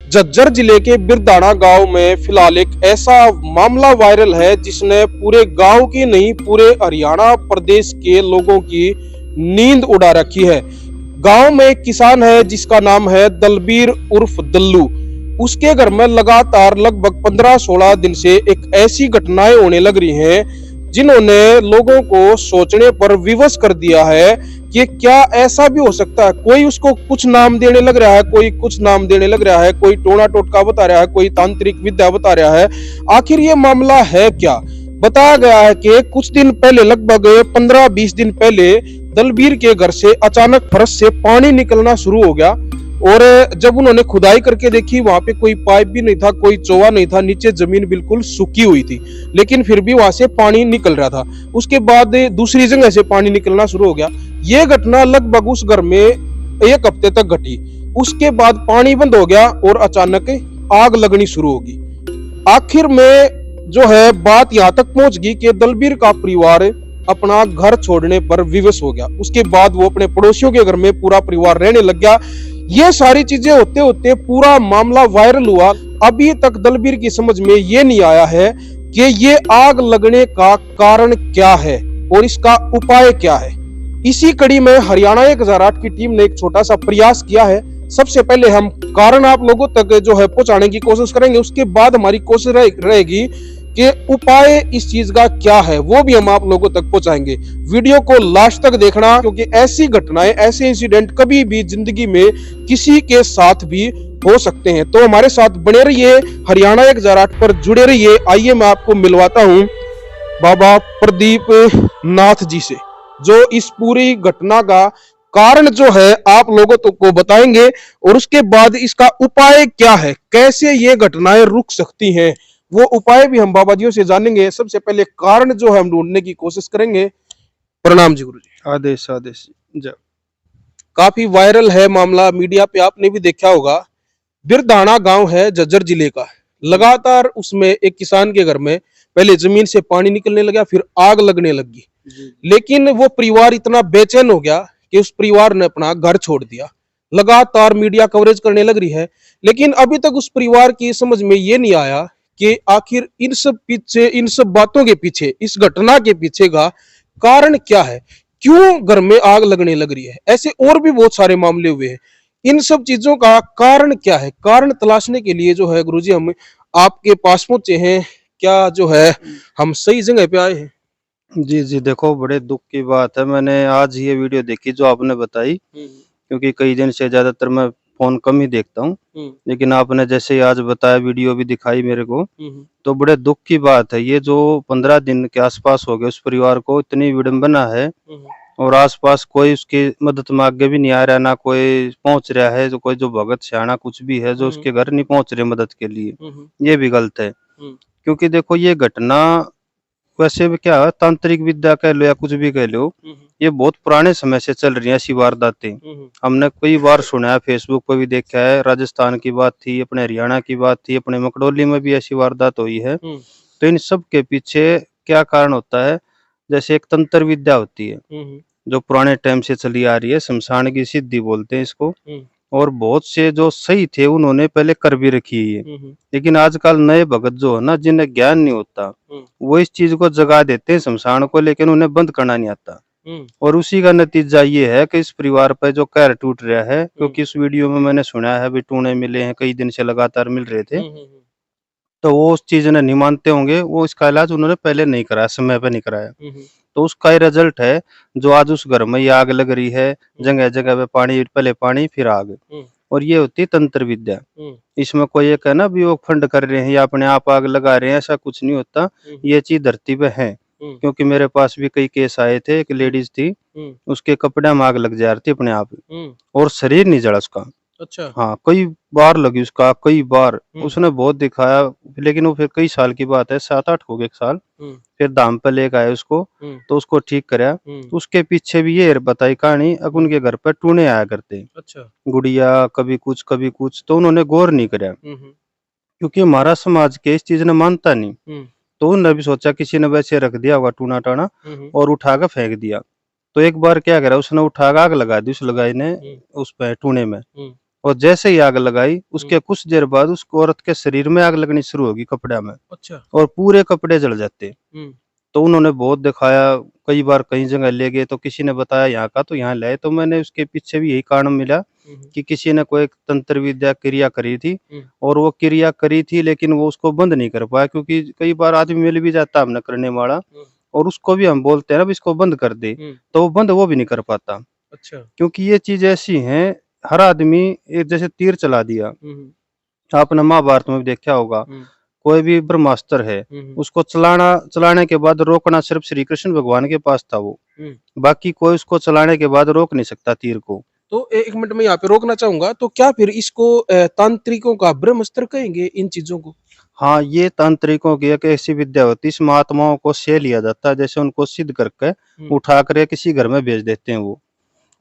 झज्जर जिले के बिरदाना गांव में फिलहाल एक ऐसा मामला वायरल है जिसने पूरे गांव की नहीं पूरे हरियाणा प्रदेश के लोगों की नींद उड़ा रखी है। गांव में एक किसान है जिसका नाम है दलबीर उर्फ दल्लू। उसके घर में लगातार लगभग 15-16 दिन से एक ऐसी घटनाएं होने लग रही हैं जिन्होंने लोगों को सोचने पर विवश कर दिया है कि क्या ऐसा भी हो सकता है। कोई उसको कुछ नाम देने लग रहा है, कोई कुछ नाम देने लग रहा है, कोई टोना टोटका बता रहा है, कोई तांत्रिक विद्या बता रहा है। आखिर ये मामला है क्या? बताया गया है कि कुछ दिन पहले, लगभग 15-20 दिन पहले, दलबीर के घर से अचानक फर्श से पानी निकलना शुरू हो गया और जब उन्होंने खुदाई करके देखी वहां पे कोई पाइप भी नहीं था, कोई चौवा नहीं था, नीचे जमीन बिल्कुल सूखी हुई थी, लेकिन फिर भी वहां से पानी निकल रहा था। उसके बाद दूसरी जगह से पानी निकलना शुरू हो गया। ये घटना लगभग उस घर में 1 हफ्ते तक घटी। उसके बाद पानी बंद हो गया और अचानक आग लगनी शुरू होगी। आखिर में जो है बात यहाँ तक पहुंच गई कि दलबीर का परिवार अपना घर छोड़ने पर विवश हो गया। उसके बाद वो अपने पड़ोसियों के घर में पूरा परिवार रहने लग गया। ये सारी चीजें होते होते पूरा मामला वायरल हुआ। अभी तक दलबीर की समझ में ये नहीं आया है कि ये आग लगने का कारण क्या है और इसका उपाय क्या है। इसी कड़ी में हरियाणा 1008 की टीम ने एक छोटा सा प्रयास किया है। सबसे पहले हम कारण आप लोगों तक जो है पहुंचाने की कोशिश करेंगे, उसके बाद हमारी कोशिश रहेगी कि उपाय इस चीज का क्या है, वो भी हम आप लोगों तक पहुंचाएंगे। वीडियो को लास्ट तक देखना, क्योंकि ऐसी घटनाएं, ऐसे इंसिडेंट कभी भी जिंदगी में किसी के साथ भी हो सकते हैं। तो हमारे साथ बने रहिए, हरियाणा 1008 पर जुड़े रहिए। आइए मैं आपको मिलवाता हूं बाबा प्रदीप नाथ जी से, जो इस पूरी घटना का कारण जो है आप लोगों को बताएंगे और उसके बाद इसका उपाय क्या है, कैसे ये घटनाएं रुक सकती हैं, वो उपाय भी हम बाबा जी से जानेंगे। सबसे पहले कारण जो है हम ढूंढने की कोशिश करेंगे। प्रणाम जी गुरु जी। आदेश आदेश जय। काफी वायरल है मामला, मीडिया पे आपने भी देखा होगा। बिरदाना गांव है झज्जर जिले का। लगातार उसमें एक किसान के घर में पहले जमीन से पानी निकलने लगा, फिर आग लगने लगी। लेकिन वो परिवार इतना बेचैन हो गया कि उस परिवार ने अपना घर छोड़ दिया। लगातार मीडिया कवरेज करने लग रही है, लेकिन अभी तक उस परिवार की समझ में ये नहीं आया कि आखिर इन सब पीछे, इन सब बातों के पीछे, इस घटना के पीछे का कारण क्या है, क्यों घर में आग लगने लग रही है। ऐसे और भी बहुत सारे मामले हुए हैं। इन सब चीजों का कारण क्या है, कारण तलाशने के लिए जो है गुरुजी हम आपके पास पहुंचे हैं। क्या जो है हम सही जगह पे आए हैं? जी जी, देखो बड़े दुख की बात है। मैंने आज ये वीडियो देखी जो आपने बताई, क्योंकि कई दिन से ज्यादातर मैं फोन कम ही देखता हूँ, लेकिन आपने जैसे ही आज बताया, वीडियो भी दिखाई मेरे को, तो बड़े दुख की बात है। ये जो 15 दिन के आसपास हो गए उस परिवार को, इतनी विडंबना है और आसपास कोई उसकी मदद में आगे भी नहीं आ रहा, ना कोई पहुंच रहा है, जो कोई जो भगत सियाना कुछ भी है जो उसके घर नहीं पहुंच रहे मदद के लिए। ये भी गलत है, क्योंकि देखो ये घटना वैसे भी क्या है, तांत्रिक विद्या कह लो या कुछ भी कह लो, ये बहुत पुराने समय से चल रही है ऐसी वारदातें। हमने कई बार सुना है, फेसबुक पर भी देखा है। राजस्थान की बात थी, अपने हरियाणा की बात थी, अपने मकड़ोली में भी ऐसी वारदात हुई है। तो इन सब के पीछे क्या कारण होता है? जैसे एक तंत्र विद्या होती है जो पुराने टाइम से चली आ रही है, शमशान की सिद्धि बोलते हैं इसको, और बहुत से जो सही थे उन्होंने पहले कर भी रखी है। लेकिन आजकल नए भगत जो है ना, जिन्हें ज्ञान नहीं होता, वो इस चीज को जगा देते हैं शमशान को, लेकिन उन्हें बंद करना नहीं आता। और उसी का नतीजा ये है कि इस परिवार पर जो कहर टूट रहा है, क्योंकि इस वीडियो में मैंने सुना है भी टूने मिले हैं, कई दिन से लगातार मिल रहे थे, तो वो उस चीज ने नहीं मानते होंगे। वो इसका इलाज उन्होंने पहले नहीं कराया, समय पे नहीं कराया, तो उसका ही रिजल्ट है जो आज उस घर में ये आग लग रही है। जगह जगह पे पानी, पहले पानी फिर आग। और ये होती है तंत्र विद्या। इसमें कोई एक है ना भी वो फंड कर रहे हैं या अपने आप आग लगा रहे हैं, ऐसा कुछ नहीं होता। ये चीज धरती पे है, क्योंकि मेरे पास भी कई केस आए थे। एक लेडीज थी, उसके कपड़े में आग लग जा रही थी अपने आप, और शरीर नहीं जला उसका। अच्छा। हाँ, कई बार लगी उसका, कई बार उसने बहुत दिखाया, लेकिन वो फिर कई साल की बात है, 7-8 हो गए, 1 साल। फिर धाम पे लेकर आए उसको, तो उसको ठीक कराया। तो उसके पीछे भी ये बताई कहानी, अब उनके घर पर टूने आया करते। अच्छा। गुड़िया कभी कुछ कभी कुछ, तो उन्होंने गौर नहीं कराया, क्योंकि हमारा समाज के इस चीज ने मानता नहीं। तो उन्होंने भी सोचा किसी ने वैसे रख दिया होगा टूना टाना, और उठा कर फेंक दिया। तो एक बार क्या करा, उसने उठा कर आग लगा दी उस लगाई ने, उस पे टूने में, और जैसे ही आग लगाई उसके कुछ देर बाद उस औरत के शरीर में आग लगनी शुरू होगी कपड़े में, अच्छा। और पूरे कपड़े जल जाते। तो उन्होंने बहुत दिखाया, कई बार कई जगह ले गए, तो किसी ने बताया यहाँ का, तो यहाँ लाए। तो मैंने उसके पीछे भी यही कारण मिला कि किसी ने कोई तंत्र विद्या क्रिया करी थी, और वो क्रिया करी थी लेकिन वो उसको बंद नहीं कर पाया, क्योंकि कई बार आदमी मिल भी जाता हमने करने वाला, और उसको भी हम बोलते हैं ना इसको बंद कर दे, तो वो बंद वो भी नहीं कर पाता। अच्छा। क्योंकि ये चीज ऐसी है, हर आदमी एक जैसे तीर चला दिया, आपने महाभारत में भी देखा होगा, कोई भी ब्रह्मास्त्र है उसको चलाने के बाद रोकना सिर्फ श्री कृष्ण भगवान के पास था वो, बाकी कोई उसको चलाने के बाद रोक नहीं सकता तीर को। तो एक मिनट में यहाँ पे रोकना चाहूंगा, तो क्या फिर इसको तांत्रिकों का ब्रह्मास्त्र कहेंगे इन चीजों को? हाँ, ये तांत्रिकों की एक ऐसी विद्या होती है, इस महात्माओं को से लिया जाता है, जैसे उनको सिद्ध करके उठा कर किसी घर में भेज देते हैं वो,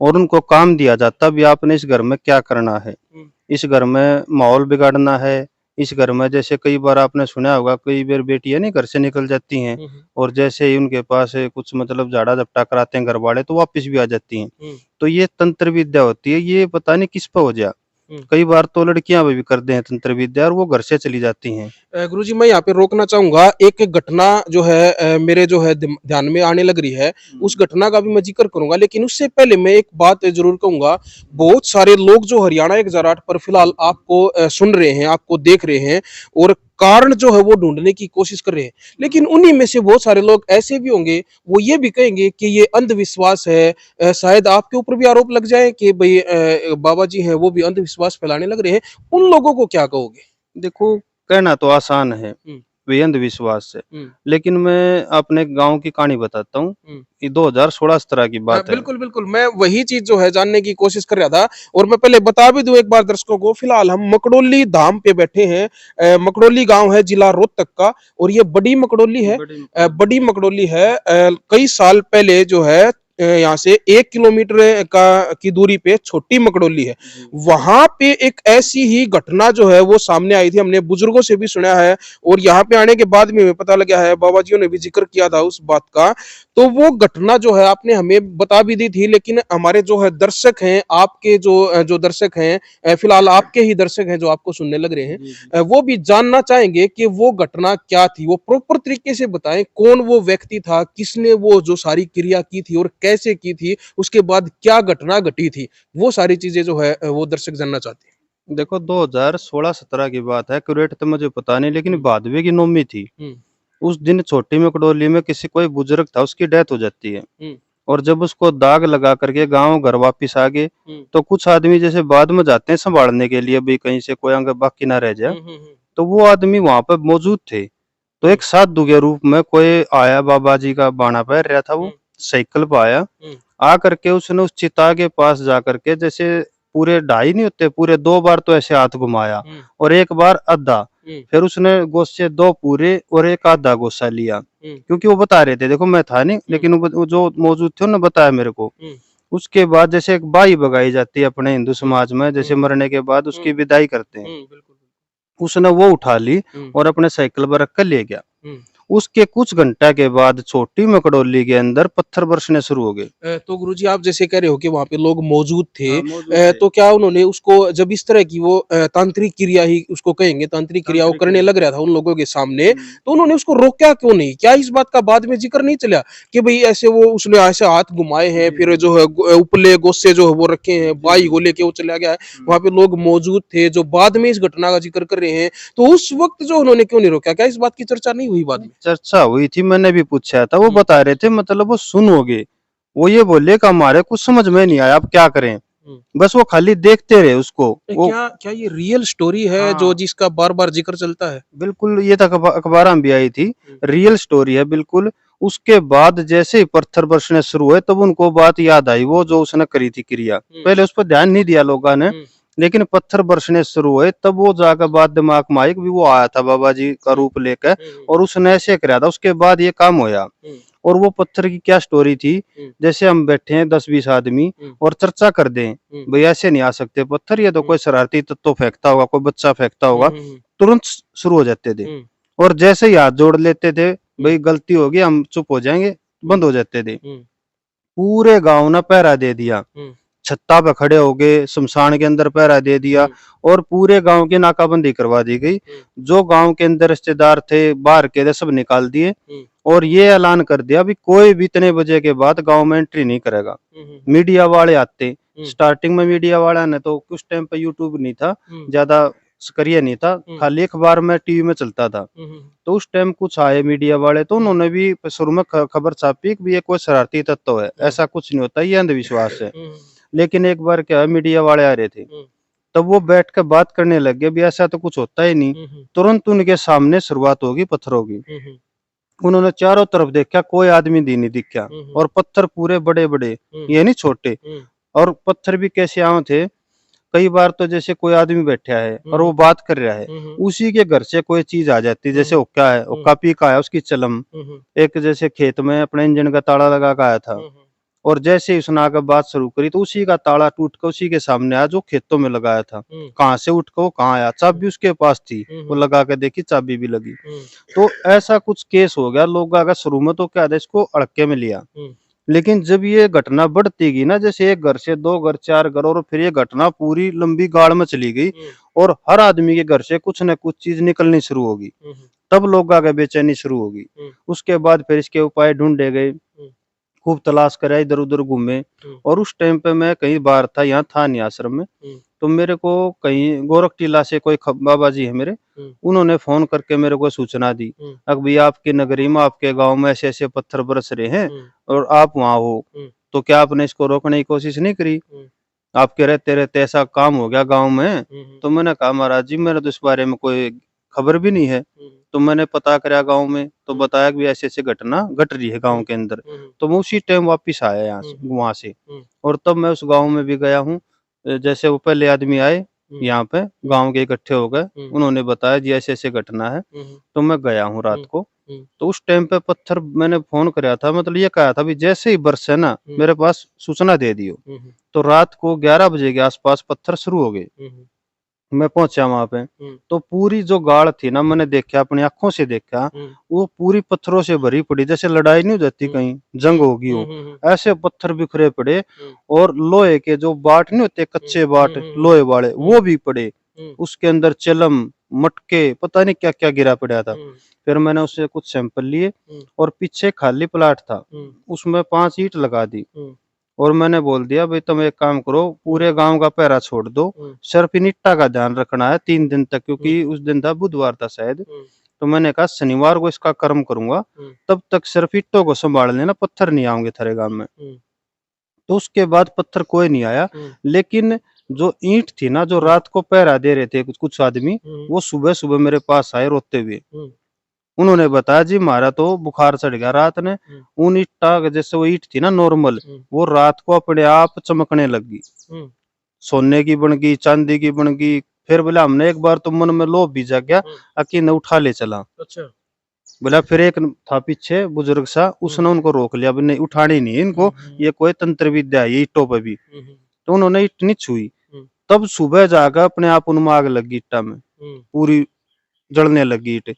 और उनको काम दिया जाता भी आपने इस घर में क्या करना है, इस घर में माहौल बिगाड़ना है, इस घर में जैसे कई बार आपने सुना होगा, कई बार बेटियां नहीं घर से निकल जाती हैं, और जैसे ही उनके पास कुछ मतलब झाड़ा झपटा कराते हैं घर वाले, तो वापस भी आ जाती हैं। तो ये तंत्र विद्या होती है, ये पता नहीं किस पे हो जाए, कई बार तो लड़कियां भी करते हैं तंत्र विद्या और वो घर से चली जाती हैं। गुरुजी, मैं यहाँ पे रोकना चाहूंगा, एक घटना जो है मेरे जो है ध्यान में आने लग रही है, उस घटना का भी मैं जिक्र करूंगा, लेकिन उससे पहले मैं एक बात जरूर कहूंगा। बहुत सारे लोग जो हरियाणा 1008 पर फिलहाल आपको सुन रहे हैं, आपको देख रहे हैं, और कारण जो है वो ढूंढने की कोशिश कर रहे हैं, लेकिन उन्हीं में से बहुत सारे लोग ऐसे भी होंगे, वो ये भी कहेंगे कि ये अंधविश्वास है। शायद आपके ऊपर भी आरोप लग जाए कि भाई बाबा जी हैं वो भी अंधविश्वास फैलाने लग रहे हैं, उन लोगों को क्या कहोगे? देखो, कहना तो आसान है वे अंधविश्वास है, लेकिन मैं अपने गांव की कहानी बताता हूँ। ये 2016 तरह की बात है। बिल्कुल बिल्कुल, मैं वही चीज जो है जानने की कोशिश कर रहा था, और मैं पहले बता भी दूं एक बार दर्शकों को, फिलहाल हम मकड़ोली धाम पे बैठे हैं। मकड़ोली गांव है जिला रोहतक का, और ये बड़ी मकड़ोली है। बड़ी मकड़ोली है। कई साल पहले जो है यहाँ से 1 किलोमीटर की दूरी पे छोटी मकड़ोली है, वहां पे एक ऐसी ही घटना जो है वो सामने आई थी। हमने बुजुर्गों से भी सुना है, और यहाँ पे आने के बाद में हमें पता लगा है, बाबा जी ने भी जिक्र किया था उस बात का। तो वो घटना जो है आपने हमें बता भी दी थी, लेकिन हमारे जो है दर्शक हैं, आपके जो दर्शक हैं, फिलहाल आपके ही दर्शक हैं जो आपको सुनने लग रहे हैं, वो भी जानना चाहेंगे कि वो घटना क्या थी। वो प्रॉपर तरीके से बताएं, कौन वो व्यक्ति था, किसने वो जो सारी क्रिया की थी और कैसे की थी, उसके बाद क्या घटना घटी थी, वो सारी चीजें जो है वो दर्शक जानना चाहते हैं। देखो, 2016-17 की बात है, एक्यूरेट तो मुझे पता नहीं, लेकिन भादवे की नौमी थी। उस दिन छोटी मकड़ोली में किसी कोई बुजुर्ग था, उसकी डेथ हो जाती है, और जब उसको दाग लगा करके गांव घर वापिस आ गए, तो कुछ आदमी जैसे बाद में जाते हैं संभालने के लिए, भाई कहीं से कोई अंग बाकी ना रह जाए, तो वो आदमी वहां पर मौजूद थे। तो एक साधु के रूप में कोई आया, बाबा जी का बाणा पहन रहा था, वो साइकिल पर आया, आ करके उसने उस चिता के पास जा करके, जैसे पूरे ढाई नहीं होते, पूरे 2 बार तो ऐसे हाथ घुमाया, और एक बार आधा, फिर उसने गोसे 2 पूरे और एक आधा गोसा लिया, क्योंकि वो बता रहे थे, देखो मैं था नहीं, लेकिन वो जो मौजूद थे उन्होंने बताया मेरे को। उसके बाद जैसे एक बाई बगाई जाती है अपने हिंदू समाज में, जैसे मरने के बाद उसकी विदाई करते हैं, उसने वो उठा ली और अपने साइकिल पर रख कर ले गया। उसके कुछ घंटा के बाद छोटी मकड़ोली के अंदर पत्थर बरसने शुरू हो गए। तो गुरुजी, आप जैसे कह रहे हो कि वहां पे लोग मौजूद थे, मौजूद थे। तो क्या उन्होंने उसको, जब इस तरह की वो तांत्रिक क्रिया ही उसको कहेंगे, तांत्रिक क्रिया वो करने लग रहा था उन लोगों के सामने, तो उन्होंने उसको रोका क्यों नहीं? क्या इस बात का बाद में जिक्र नहीं चला कि भाई ऐसे वो उसने ऐसे हाथ घुमाए हैं, फिर जो है उपले गोस्से जो है वो रखे हैं, बाई को लेके वो चला गया है, वहां पे लोग मौजूद थे जो बाद में इस घटना का जिक्र कर रहे हैं, तो उस वक्त जो उन्होंने क्यों नहीं रोका? क्या इस बात की चर्चा नहीं हुई बाद में? चर्चा हुई थी, मैंने भी पूछा था, वो बता रहे थे, मतलब वो सुनोगे, वो ये बोले कि हमारे कुछ समझ में नहीं आया, अब क्या करें, बस वो खाली देखते रहे उसको। वो क्या ये रियल स्टोरी है? हाँ। जो जिसका बार बार जिक्र चलता है? बिल्कुल, ये तो अखबार में भी आई थी, रियल स्टोरी है बिल्कुल। उसके बाद जैसे ही पत्थर बरसने शुरू हुए, तब उनको बात याद आई, वो जो उसने करी थी क्रिया, पहले उस पर ध्यान नहीं दिया लोगों ने, लेकिन पत्थर बरसने शुरू हुए, तब वो जाकर बात दिमाग में आई कि वो आया था बाबा जी का रूप लेकर, और उसने ऐसे कराया था, उसके बाद ये काम होया। और वो पत्थर की क्या स्टोरी थी, जैसे हम बैठे हैं 10-20 आदमी और चर्चा कर दें, भाई ऐसे नहीं आ सकते पत्थर, ये तो कोई शरारती तत्व फेंकता होगा, कोई बच्चा फेंकता होगा, तुरंत शुरू हो जाते थे। और जैसे ही हाथ जोड़ लेते थे, भाई गलती होगी, हम चुप हो जाएंगे, बंद हो जाते थे। पूरे गांव ने पहरा दे दिया, छत्ता पे खड़े हो गए, शमशान के अंदर पहरा दे दिया और पूरे गांव की नाकाबंदी करवा दी गई। जो गांव के अंदर रिश्तेदार थे बाहर के थे सब निकाल दिए और ये ऐलान कर दिया भी कोई भी इतने बजे के बाद गांव में एंट्री नहीं करेगा। मीडिया वाले आते, स्टार्टिंग में मीडिया वाला ने तो कुछ टाइम पे यूट्यूब नहीं था, ज्यादा सक्रिय नहीं था, खाली अखबार में टीवी में चलता था। तो उस टाइम कुछ आए मीडिया वाले तो उन्होंने भी शुरू में खबर छापी कि ये कोई शरारती तत्व है, ऐसा कुछ नहीं होता, ये अंधविश्वास है। लेकिन एक बार क्या मीडिया वाले आ रहे थे तब वो बैठ कर बात करने लग गए भी ऐसा तो कुछ होता ही नहीं। तुरंत उनके सामने शुरुआत होगी पत्थरों की। उन्होंने चारों तरफ देखा, कोई आदमी नहीं दिखा और पत्थर पूरे बड़े बड़े, ये नहीं छोटे। और पत्थर भी कैसे आए थे, कई बार तो जैसे कोई आदमी बैठा है और वो बात कर रहा है, उसी के घर से कोई चीज आ जाती, जैसे हुक्का है, हुक्का पी का आया उसकी चलम। एक जैसे खेत में अपने इंजन का ताला लगा के आया था और जैसे ही उसने आगे बात शुरू करी तो उसी का ताला टूट कर उसी के सामने आया जो खेतों में लगाया था। कहाँ से उठ कर वो कहाँ आया, चाबी उसके पास थी, वो लगा के देखी चाबी भी लगी। तो ऐसा कुछ केस हो गया। लोग अगर शुरू में तो क्या था, इसको अड़के में लिया, लेकिन जब ये घटना बढ़ती गई ना, जैसे एक घर से 2 घर 4 घर और फिर ये घटना पूरी लंबी गाड़ में चली गई और हर आदमी के घर से कुछ न कुछ चीज निकलनी शुरू होगी, तब लोग आगे बेचैनी शुरू होगी। उसके बाद फिर इसके उपाय ढूंढे गए, खूब तलाश कराया, इधर उधर घूमे। और उस टाइम पे मैं कहीं बाहर था, यहाँ था नहीं आश्रम में, तो मेरे को कहीं गोरख टीला से कोई बाबा जी है मेरे, उन्होंने फोन करके मेरे को सूचना दी, अब भैया आपकी नगरी में आपके गांव में ऐसे ऐसे पत्थर बरस रहे हैं और आप वहां हो, तो क्या आपने इसको रोकने की कोशिश नहीं करी? आपके रहते रहते ऐसा काम हो गया गांव में। तो मैंने कहा महाराज जी मेरे तो इस बारे में कोई खबर भी नहीं है। तो मैंने पता करा गांव में, तो बताया कि ऐसे ऐसे घटना घट रही है गांव के अंदर। तो मैं उसी टाइम वापिस आया यहाँ से, वहां से, और तब मैं उस गांव में भी गया हूँ। जैसे वो पहले आदमी आए यहाँ पे, गांव के इकट्ठे हो गए, उन्होंने बताया जी ऐसे ऐसे घटना है, तो मैं गया हूँ रात को। तो उस टाइम पे पत्थर मैंने फोन कराया था, मतलब ये कहा था भी जैसे ही बरसे ना मेरे पास सूचना दे दियो। तो रात को 11 बजे के आसपास पत्थर शुरू हो गए। मैं पहुंचा वहां पे, तो पूरी जो गाड़ थी ना, मैंने देखा, अपनी आंखों से देखा, वो पूरी पत्थरों से भरी पड़ी, जैसे लड़ाई नहीं हो जाती कहीं, जंग होगी हो, ऐसे पत्थर बिखरे पड़े। और लोहे के जो बाट नहीं होते, कच्चे बाट लोहे वाले, वो भी पड़े। उसके अंदर चिलम, मटके, पता नहीं क्या क्या गिरा पड़ा था। फिर मैंने उससे कुछ सैंपल लिए और पीछे खाली प्लाट था, उसमें 5 ईंट लगा दी और मैंने बोल दिया भाई तुम एक काम करो, पूरे गांव का पहरा छोड़ दो, सिर्फ ईंटा का ध्यान रखना है 3 दिन तक, क्योंकि उस दिन था बुधवार था शायद। तो मैंने कहा शनिवार को इसका कर्म करूंगा, तब तक सिर्फ ईंटों को संभाल लेना, पत्थर नहीं आएंगे थारे गांव में। तो उसके बाद पत्थर कोई नहीं आया, लेकिन जो ईंट थी ना, जो रात को पहरा दे रहे थे कुछ आदमी, वो सुबह सुबह मेरे पास आए रोते हुए। उन्होंने बताया जी हमारा तो बुखार चढ़ गया रात ने, उन ईंटा जैसे वो ईंट थी ना नॉर्मल, वो रात को अपने आप चमकने लगी, सोने की बन गई, चांदी की बन गई। फिर बोला हमने एक बार तो मन में लोभ भी जाग गया, अकी न उठा ले चला। अच्छा। बोला फिर एक था पीछे बुजुर्ग सा, उसने उनको रोक लिया, नहीं उठानी नहीं इनको, ये कोई तंत्र विद्या है ईंटों पर भी। तो उन्होंने ईंट नहीं छुई। तब सुबह जाकर अपने आप उनमें आग लगी, ईंटा में पूरी जलने लगी ईंट,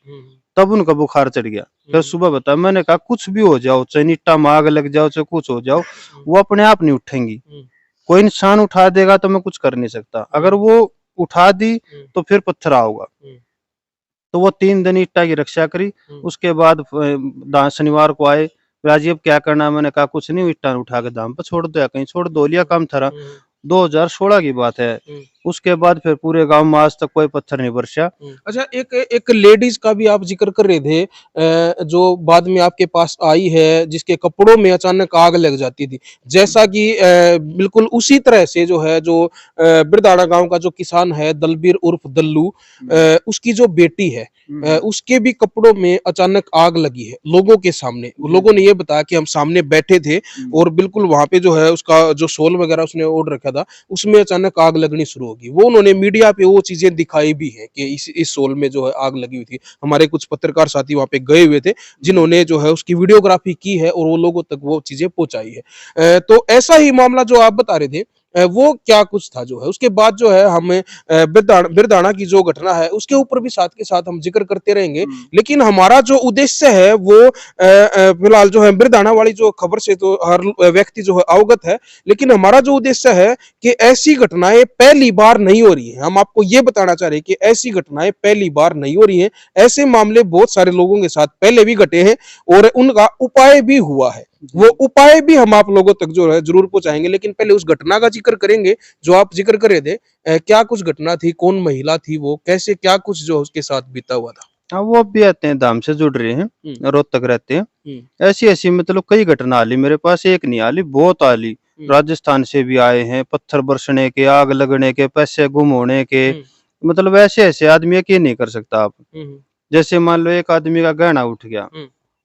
तब उनका बुखार चढ़ गया। फिर सुबह बताया, मैंने कहा कुछ भी हो जाओ, चाहे ईंटा में आग लग जाओ, चाहे कुछ हो जाओ, वो अपने आप नहीं उठेंगी। कोई इंसान उठा देगा तो मैं कुछ कर नहीं सकता, अगर वो उठा दी तो फिर पत्थर आओगा। तो वो 3 दिन ईंटा की रक्षा करी। उसके बाद शनिवार को आए, राजीव क्या करना, मैंने कहा कुछ नहीं, ईंटा उठा के दाम पर छोड़ दो या कहीं छोड़ दो, लिया काम थारा। 2016 की बात है। उसके बाद फिर पूरे गांव में आज तक कोई पत्थर नहीं बरसा। अच्छा, एक लेडीज का भी आप जिक्र कर रहे थे जो बाद में आपके पास आई है, जिसके कपड़ों में अचानक आग लग जाती थी, जैसा कि बिल्कुल उसी तरह से जो है, जो बिरदाड़ा गांव का जो किसान है दलबीर उर्फ दल्लू, उसकी जो बेटी है, उसके भी कपड़ों में अचानक आग लगी है लोगों के सामने। लोगों ने ये बताया कि हम सामने बैठे थे और बिल्कुल वहां पे जो है उसका जो शॉल वगैरह उसने ओढ़ रखा था, उसमें अचानक आग लगनी शुरू होगी। वो उन्होंने मीडिया पे वो चीजें दिखाई भी है कि इस शॉल में जो है आग लगी हुई थी। हमारे कुछ पत्रकार साथी वहां पे गए हुए थे, जिन्होंने जो है उसकी वीडियोग्राफी की है और वो लोगों तक वो चीजें पहुंचाई है। तो ऐसा ही मामला जो आप बता रहे थे वो क्या कुछ था जो है। उसके बाद जो है हमें बिरदाना की जो घटना है उसके ऊपर भी साथ के साथ हम जिक्र करते रहेंगे। लेकिन हमारा जो उद्देश्य है वो फिलहाल जो है बिरदाना वाली जो खबर से तो हर व्यक्ति जो है अवगत है, लेकिन हमारा जो उद्देश्य है कि ऐसी घटनाएं पहली बार नहीं हो रही है। हम आपको ये बताना चाह रहे हैं कि ऐसी घटनाएं पहली बार नहीं हो रही हैं। ऐसे मामले बहुत सारे लोगों के साथ पहले भी घटे हैं और उनका उपाय भी हुआ है। वो उपाय भी हम आप लोगों तक जो है जरूर पहुंचाएंगे, लेकिन पहले उस घटना का जिक्र करेंगे जो आप जिक्र कर रहे थे। क्या कुछ घटना थी, कौन महिला थी, वो कैसे क्या कुछ जो उसके साथ बीता हुआ था? हाँ, वो भी आते हैं, धाम से जुड़ रहे हैं, रोहतक रहते हैं। ऐसी ऐसी मतलब कई घटना आली मेरे पास, एक नहीं आली, बहुत आली। राजस्थान से भी आए हैं, पत्थर बरसने के, आग लगने के, पैसे गुम होने के, मतलब ऐसे ऐसे आदमी के नहीं कर सकता आप। जैसे मान लो एक आदमी का गहना उठ गया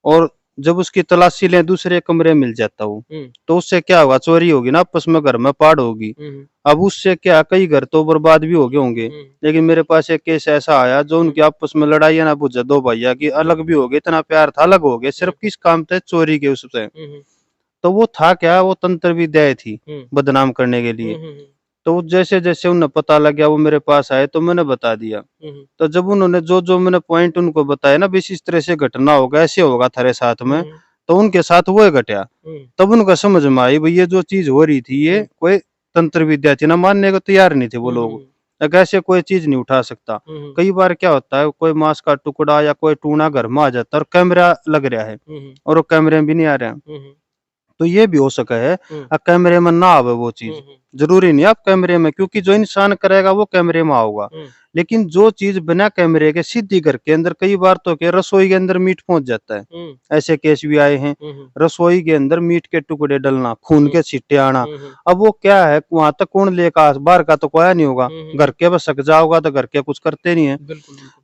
और जब उसकी तलाशी लें दूसरे कमरे मिल जाता हो, तो उससे क्या होगा, चोरी होगी ना, आपस में घर में पाड़ होगी। अब उससे क्या, कई घर तो बर्बाद भी हो गए होंगे। लेकिन मेरे पास एक केस ऐसा आया जो उनकी आपस में लड़ाई ना बुझे, दो भैया की अलग भी हो गए, इतना प्यार था, अलग हो गए सिर्फ किस काम थे, चोरी के उससे। तो वो था क्या, वो तंत्र विद्या थी बदनाम करने के लिए। तो जैसे जैसे उन्हें पता लग गया, वो मेरे पास आए तो मैंने बता दिया। तो जब उन्होंने जो जो मैंने पॉइंट उनको बताया ना, इस तरह से घटना होगा, ऐसे होगा थारे साथ में, तो उनके साथ वो घटा। तब उनको समझ में आई भाई ये जो चीज हो रही थी ये कोई तंत्र विद्या थी ना, मानने को तैयार नहीं थे वो लोग। ऐसे कोई चीज नहीं उठा सकता। कई बार क्या होता है, कोई मांस का टुकड़ा या कोई टूना घर में आ जाता है और कैमरा लग रहा है और वो कैमरे में भी नहीं आ रहा है, तो ये भी हो सका है कैमरे में ना आवे वो चीज। जरूरी नहीं आप कैमरे में, क्योंकि जो इंसान करेगा वो कैमरे में आओगा। लेकिन जो चीज बिना कैमरे के सीधी घर के अंदर, कई बार तो के रसोई के अंदर मीट पहुंच जाता है, ऐसे केस भी आए हैं। रसोई के अंदर मीट के टुकड़े डलना, खून के छिट्टे आना। अब वो क्या है, वहां तक कौन लेकर, बाहर का तो कोई नहीं होगा, घर के बस सक जाओगा तो घर के कुछ करते नहीं है।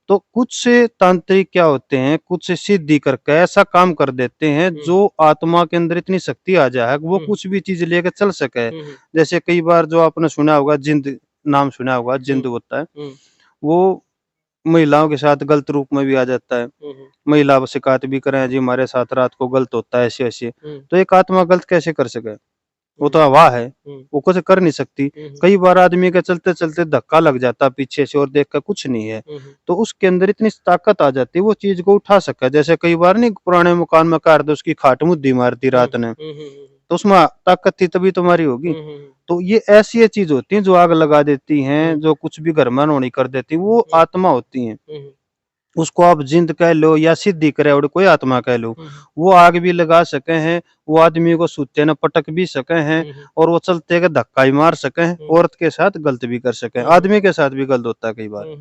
तो कुछ से तांत्रिक क्या होते हैं, कुछ से सिद्धि करके ऐसा काम कर देते हैं जो आत्मा के अंदर इतनी शक्ति आ जाए वो कुछ भी चीज लेकर चल सके। जैसे कई बार जो आपने सुना होगा, जिंद नाम सुना होगा, जिंद होता है, वो महिलाओं के साथ गलत रूप में भी आ जाता है। महिला शिकायत भी करें जी हमारे साथ रात को गलत होता है ऐसे ऐसे। तो एक आत्मा गलत कैसे कर सके, वो तो हवा है, वो कुछ कर नहीं सकती। कई बार आदमी के चलते चलते धक्का लग जाता पीछे से और देख कर कुछ नहीं है, तो उसके अंदर इतनी ताकत आ जाती है वो चीज को उठा सके। जैसे कई बार नहीं, पुराने मकान में कार दो, उसकी खाट मुद्दी मारती रात ने, तो उसमें ताकत थी तभी तुम्हारी होगी। तो ये ऐसी चीज होती है जो आग लगा देती हैं, जो कुछ भी घर में अनहोनी कर देती है, वो आत्मा होती है। उसको आप जिंद कह लो या सिद्धि करे और कोई आत्मा कह लो, वो आग भी लगा सके हैं, वो आदमी को सूते न पटक भी सके हैं, और वो चलते के धक्का ही मार सके हैं, औरत के साथ गलत भी कर सके, आदमी के साथ भी गलत होता है कई बार।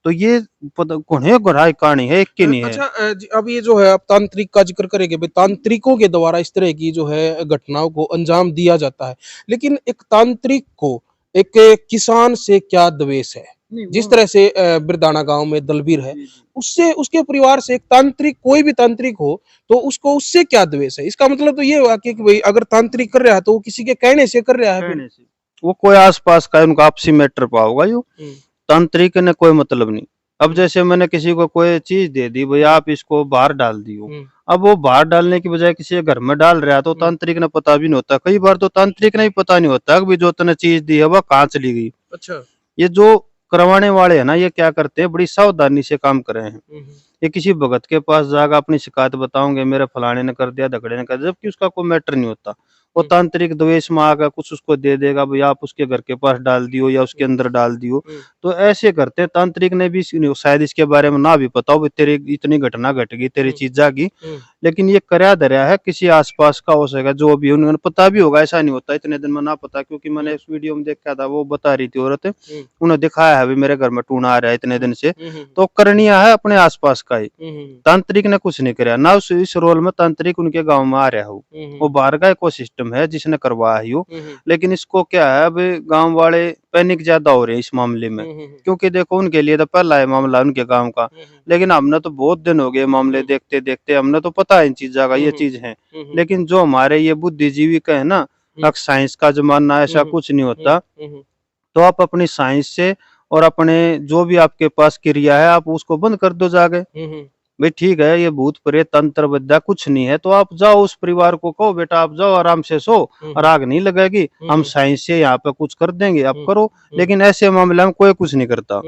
तो ये गुढ़ाई कहानी है, एक की नहीं है। अच्छा, अब ये जो है आप तांत्रिक का जिक्र करेंगे, भाई तांत्रिकों के द्वारा इस तरह की जो है घटनाओं को अंजाम दिया जाता है, लेकिन एक तांत्रिक को एक किसान से क्या द्वेष है? जिस तरह से बिरदाना गांव में दलबीर है, उससे, उसके परिवार से एक तांत्रिक, कोई भी तांत्रिक हो तो उसको उससे क्या द्वेष है? इसका मतलब तो ये हुआ कि भाई अगर तांत्रिक कर रहा है तो वो किसी के कहने से कर रहा है, वो कोई आसपास का उनका आपसी मैटर पाओगा। यो तांत्रिक ने कोई मतलब नहीं। अब जैसे मैंने किसी को कोई चीज दे दी, भाई आप इसको बाहर डाल दियो, अब वो बाहर डालने की बजाय किसी घर में डाल रहा है, तो तांत्रिक ने पता भी नहीं होता। कई बार तो तांत्रिक ने भी पता नहीं होता कि जो तने चीज दी है वह कहाँ चली गई। अच्छा, ये जो करवाने वाले है ना, ये क्या करते हैं, बड़ी सावधानी से काम कर रहे हैं। ये किसी भगत के पास जाकर अपनी शिकायत बताओगे, मेरे फलाने ने कर दिया, धकड़े ने कर दिया, जबकि उसका कोई मैटर नहीं होता। वो तांत्रिक द्वेष में आकर कुछ उसको दे देगा, भाई आप उसके घर के पास डाल दियो या उसके अंदर डाल दियो। तो ऐसे करते हैं। तांत्रिक ने भी शायद इसके बारे में ना भी पता हो, तेरी इतनी घटना घट गई, तेरी चीज जागी, लेकिन ये करया धरया है किसी आसपास का हो सकेगा, जो भी उन्होंने पता भी होगा। ऐसा नहीं होता इतने दिन में ना पता, क्योंकि मैंने इस वीडियो में देखा था, वो बता रही थी औरत, उन्हें दिखाया है मेरे घर में टूना आ रहा है इतने दिन से, तो करनिया है अपने आसपास का ही। तांत्रिक ने कुछ नहीं कराया ना, इस रोल में तांत्रिक उनके गाँव में आ रहा हो, वो बाहर का इकोसिस्टम है जिसने करवाया ही हो। लेकिन इसको क्या है, अब गाँव वाले पैनिक ज्यादा हो रहे हैं इस मामले में, क्योंकि देखो उनके लिए तो पहला है मामला उनके गांव का, लेकिन हमने तो बहुत दिन हो गए मामले देखते देखते, हमने तो पता है इन चीजों का, ये चीज है। लेकिन जो हमारे ये बुद्धिजीवी का है ना, साइंस का जमाना, ऐसा कुछ नहीं होता। तो आप अपनी साइंस से और अपने जो भी आपके पास क्रिया है, आप उसको बंद कर दो जाके। भाई ठीक है, ये भूत प्रेत तंत्र विद्या कुछ नहीं है, तो आप जाओ उस परिवार को कहो बेटा आप जाओ आराम से सो और आग नहीं लगेगी, हम साइंस से यहाँ पे कुछ कर देंगे, आप करो। लेकिन ऐसे मामले में कोई कुछ नहीं करता,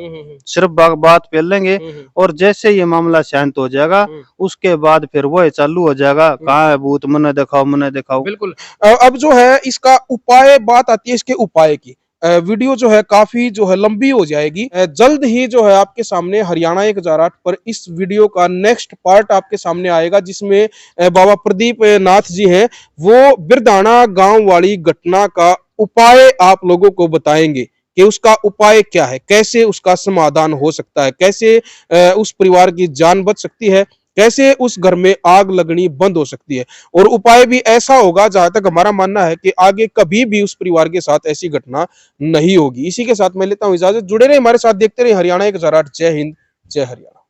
सिर्फ बात फैलेंगे और जैसे ये मामला शांत हो जाएगा उसके बाद फिर वो चालू हो जाएगा, कहाँ है भूत, मने दिखाओ मने दिखाओ। बिल्कुल। अब जो है इसका उपाय, बात आती है इसके उपाय की। वीडियो जो है काफी जो है लंबी हो जाएगी। जल्द ही जो है आपके सामने हरियाणा 1008 पर इस वीडियो का नेक्स्ट पार्ट आपके सामने आएगा, जिसमें बाबा प्रदीप नाथ जी हैं, वो बिरधाना गांव वाली घटना का उपाय आप लोगों को बताएंगे कि उसका उपाय क्या है, कैसे उसका समाधान हो सकता है, कैसे उस परिवार की जान बच सकती है, कैसे उस घर में आग लगनी बंद हो सकती है। और उपाय भी ऐसा होगा, जहां तक हमारा मानना है कि आगे कभी भी उस परिवार के साथ ऐसी घटना नहीं होगी। इसी के साथ मैं लेता हूं इजाजत। जुड़े रहे हमारे साथ, देखते रहे हरियाणा 1008। जय हिंद, जय हरियाणा।